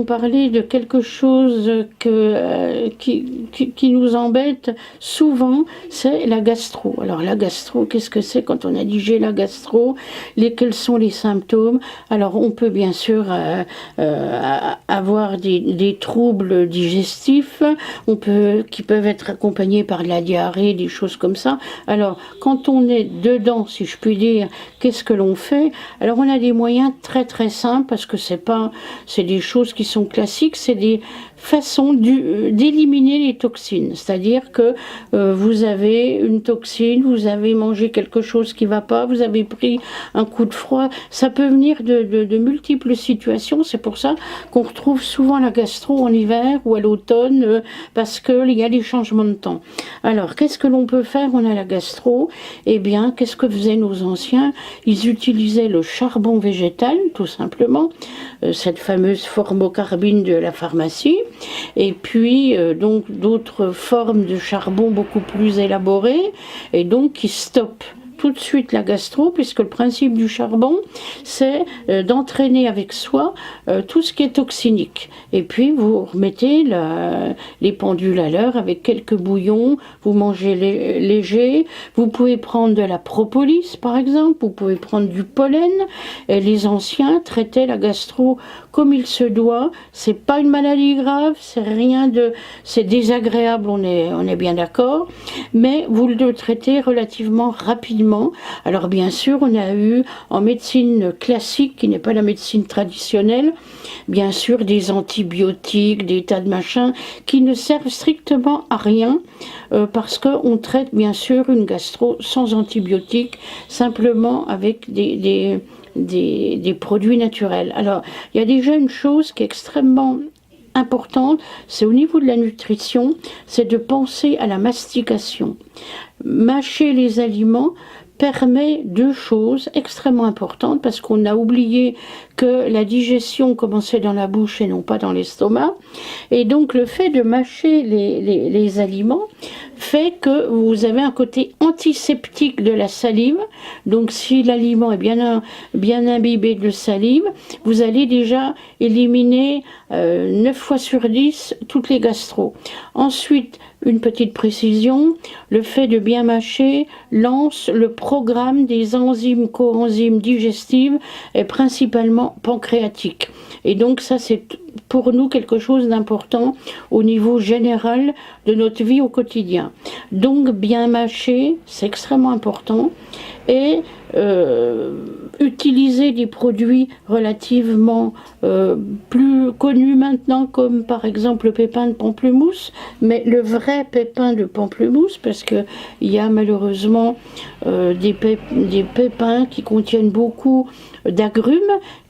allons parler de quelque chose qui nous embête souvent, c'est la gastro. Alors la gastro, qu'est-ce que c'est quand on a dit j'ai la gastro? Quels sont les symptômes? Alors on peut bien sûr avoir des troubles digestifs, qui peuvent être accompagnés par de la diarrhée, des choses comme ça. Alors quand on est dedans, si je puis dire, qu'est-ce que l'on fait? Alors on a des moyens très très simples, parce que c'est des choses qui sont classiques, c'est des façons d'éliminer les toxines. C'est-à-dire que vous avez une toxine, vous avez mangé quelque chose qui ne va pas, vous avez pris un coup de froid, ça peut venir de multiples situations. C'est pour ça qu'on retrouve souvent la gastro en hiver ou à l'automne, parce qu'il y a des changements de temps. Alors, qu'est-ce que l'on peut faire? On a la gastro. Eh bien, qu'est-ce que faisaient nos anciens? Ils utilisaient le charbon végétal, tout simplement, cette fameuse formocarbine de la pharmacie, et puis donc d'autres formes de charbon beaucoup plus élaborées, et donc qui stoppent tout de suite la gastro, puisque le principe du charbon, c'est d'entraîner avec soi tout ce qui est toxinique. Et puis vous remettez les pendules à l'heure avec quelques bouillons, vous mangez léger, vous pouvez prendre de la propolis par exemple, vous pouvez prendre du pollen, et les anciens traitaient la gastro comme il se doit. C'est pas une maladie grave, c'est désagréable, on est bien d'accord, mais vous le traitez relativement rapidement. Alors bien sûr, on a eu en médecine classique, qui n'est pas la médecine traditionnelle, bien sûr des antibiotiques, des tas de machins qui ne servent strictement à rien, parce qu'on traite bien sûr une gastro sans antibiotiques, simplement avec des produits naturels. Alors il y a déjà une chose qui est extrêmement importante, c'est au niveau de la nutrition, c'est de penser à la mastication. Mâcher les aliments permet deux choses extrêmement importantes, parce qu'on a oublié que la digestion commençait dans la bouche et non pas dans l'estomac, et donc le fait de mâcher les aliments fait que vous avez un côté antiseptique de la salive. Donc si l'aliment est bien imbibé de salive, vous allez déjà éliminer 9 fois sur 10 toutes les gastro. Ensuite, une petite précision, le fait de bien mâcher lance le programme des enzymes, coenzymes digestives, et principalement pancréatiques. Et donc ça, c'est pour nous quelque chose d'important au niveau général de notre vie au quotidien. Donc bien mâcher, c'est extrêmement important, et utiliser des produits relativement plus connus maintenant, comme par exemple le pépin de pamplemousse, mais le vrai pépin de pamplemousse, parce qu'il y a malheureusement des pépins qui contiennent beaucoup d'agrumes,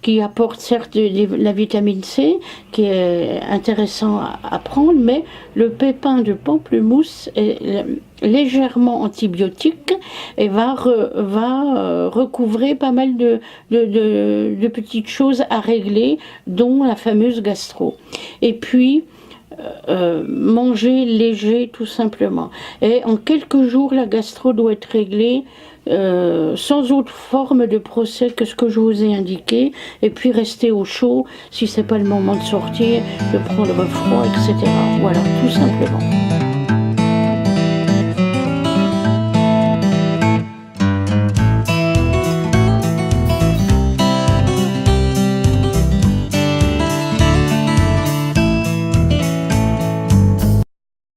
qui apportent certes la vitamine C, qui est intéressant à prendre, mais le pépin de pamplemousse est légèrement antibiotique et va recouvrer pas mal de petites choses à régler, dont la fameuse gastro. Et puis manger léger, tout simplement. Et en quelques jours, la gastro doit être réglée, sans autre forme de procès que ce que je vous ai indiqué, et puis rester au chaud si c'est pas le moment de sortir, de prendre froid, etc. Voilà, tout simplement.